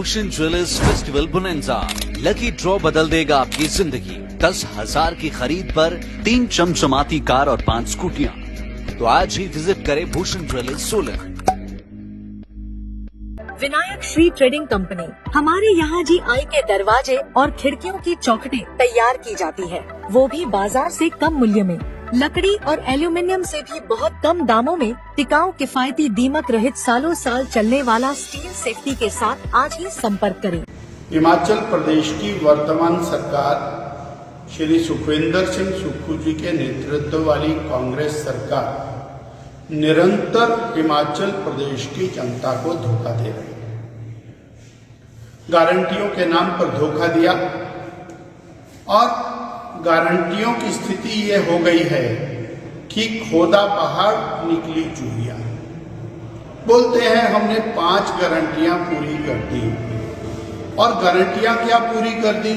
Bhushan jewellers festival bonanza. Lucky draw बदल देगा आपकी जिंदगी। 10,000 की खरीद पर 3 चमचमाती कार और 5 स्कूटियां। तो आज ही विजिट करें Bhushan jewellers Solan. Vinayak Shri trading company. हमारे यहाँ GI के दरवाजे और खिड़कियों की चौखटें तैयार की जाती है, वो भी बाजार से कम मूल्य में। लकड़ी और एल्यूमिनियम से भी बहुत कम दामों में टिकाऊ, किफायती, दीमक रहित, सालों साल चलने वाला स्टील सेफ्टी के साथ आज ही संपर्क करें। हिमाचल प्रदेश की वर्तमान सरकार श्री सुखविंदर सिंह सुक्खू जी के नेतृत्व वाली कांग्रेस सरकार निरंतर हिमाचल प्रदेश की जनता को धोखा दे रही है। गारंटियों के नाम पर धोखा दिया और गारंटियों की स्थिति ये हो गई है कि खोदा पहाड़ निकली चूहिया। बोलते हैं हमने 5 गारंटियां पूरी कर दी, और गारंटियां क्या पूरी कर दी?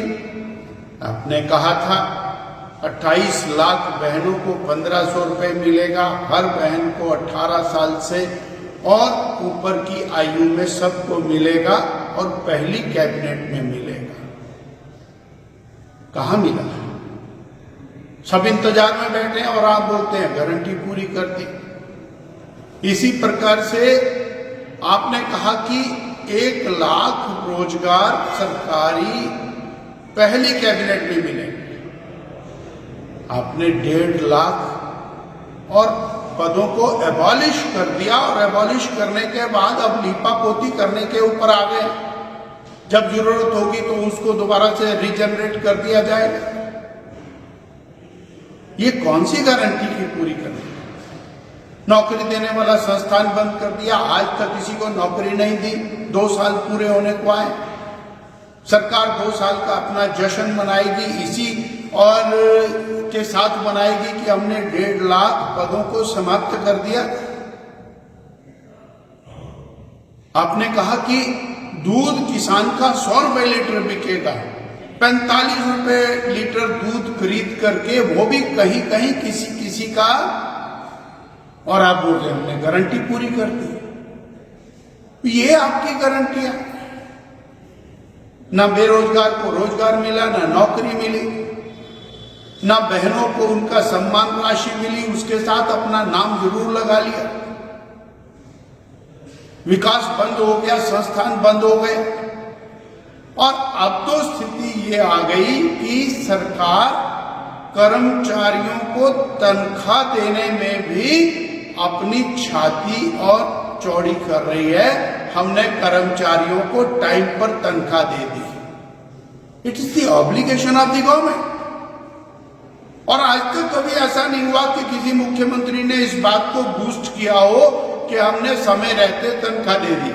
आपने कहा था 28 लाख बहनों को 1500 रुपए मिलेगा, हर बहन को 18 साल से और ऊपर की आयु में सबको मिलेगा, और पहली कैबिनेट में मिलेगा। कहाँ मिला? सब इंतजार में बैठे हैं और आप बोलते हैं गारंटी पूरी कर दी। इसी प्रकार से आपने कहा कि 1 लाख रोजगार सरकारी पहली कैबिनेट में मिलेंगे। आपने 1.5 लाख और पदों को एबॉलिश कर दिया, और एबॉलिश करने के बाद अब लीपापोती करने के ऊपर आ गए। जब जरूरत होगी तो उसको दोबारा से रीजनरेट कर दिया जाएगा। ये कौन सी गारंटी की पूरी करनी? नौकरी देने वाला संस्थान बंद कर दिया, आज तक किसी को नौकरी नहीं दी। 2 साल पूरे होने को आए। सरकार 2 साल का अपना जश्न मनाएगी, इसी और के साथ मनाएगी कि हमने 1.5 लाख पदों को समाप्त कर दिया। आपने कहा कि दूध किसान का 100 रुपए लीटर बिकेगा, 45 रुपए लीटर दूध खरीद करके, वो भी कहीं कहीं किसी का, और आप बोल रहे हमने गारंटी पूरी कर दी। ये आपकी गारंटियां। ना बेरोजगार को रोजगार मिला, ना नौकरी मिली, ना बहनों को उनका सम्मान राशि मिली, उसके साथ अपना नाम जरूर लगा लिया। विकास बंद हो गया, संस्थान बंद हो गए, और अब तो स्थिति ये आ गई कि सरकार कर्मचारियों को तनख्वाह देने में भी अपनी छाती और चौड़ी कर रही है। हमने कर्मचारियों को टाइम पर तनख्वाह दे दी। It is the obligation of the government. और आज तक कभी ऐसा नहीं हुआ कि किसी मुख्यमंत्री ने इस बात को बूस्ट किया हो कि हमने समय रहते तनख्वाह दे दी।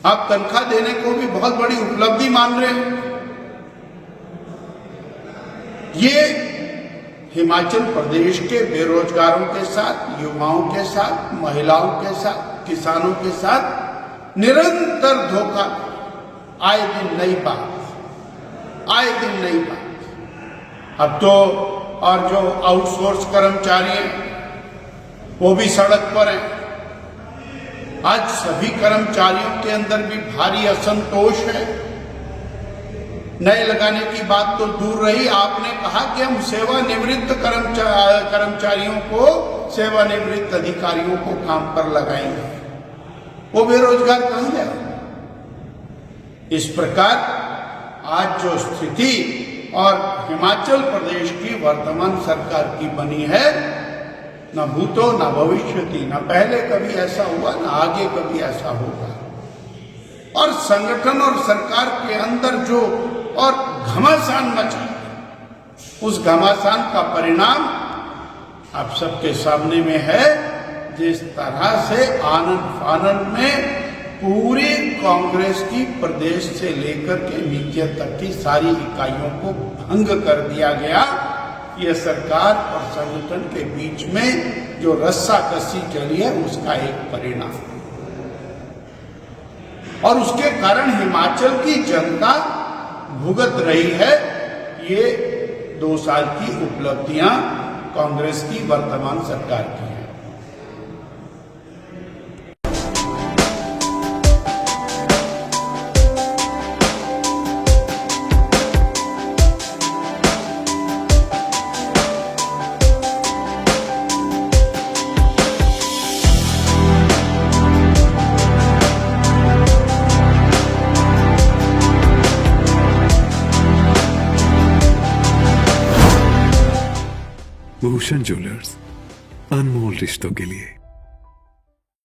आप तनख्वाह देने को भी बहुत बड़ी उपलब्धि मान रहे हैं। ये हिमाचल प्रदेश के बेरोजगारों के साथ, युवाओं के साथ, महिलाओं के साथ, किसानों के साथ निरंतर धोखा। आए दिन नई बात, आए दिन नई बात। अब तो और जो आउटसोर्स कर्मचारी हैं वो भी सड़क पर हैं। आज सभी कर्मचारियों के अंदर भी भारी असंतोष है। नए लगाने की बात तो दूर रही, आपने कहा कि हम सेवानिवृत्त कर्मचारियों को, सेवानिवृत्त अधिकारियों को काम पर लगाएंगे। वो बेरोजगार कहां गया? इस प्रकार आज जो स्थिति और हिमाचल प्रदेश की वर्तमान सरकार की बनी है, न भूतो न भविष्यति, न पहले कभी ऐसा हुआ, न आगे कभी ऐसा होगा। और संगठन और सरकार के अंदर जो और घमासान मचा, उस घमासान का परिणाम आप सबके सामने में है। जिस तरह से आनंद फानंद में पूरी कांग्रेस की प्रदेश से लेकर के नीचे तक की सारी इकाइयों को भंग कर दिया गया। यह सरकार और संगठन के बीच में जो रस्साकसी चली है, उसका एक परिणाम, और उसके कारण हिमाचल की जनता भुगत रही है। ये 2 साल की उपलब्धियां कांग्रेस की वर्तमान सरकार की हैं। भूषण ज्वेलर्स, अनमोल रिश्तों के लिए।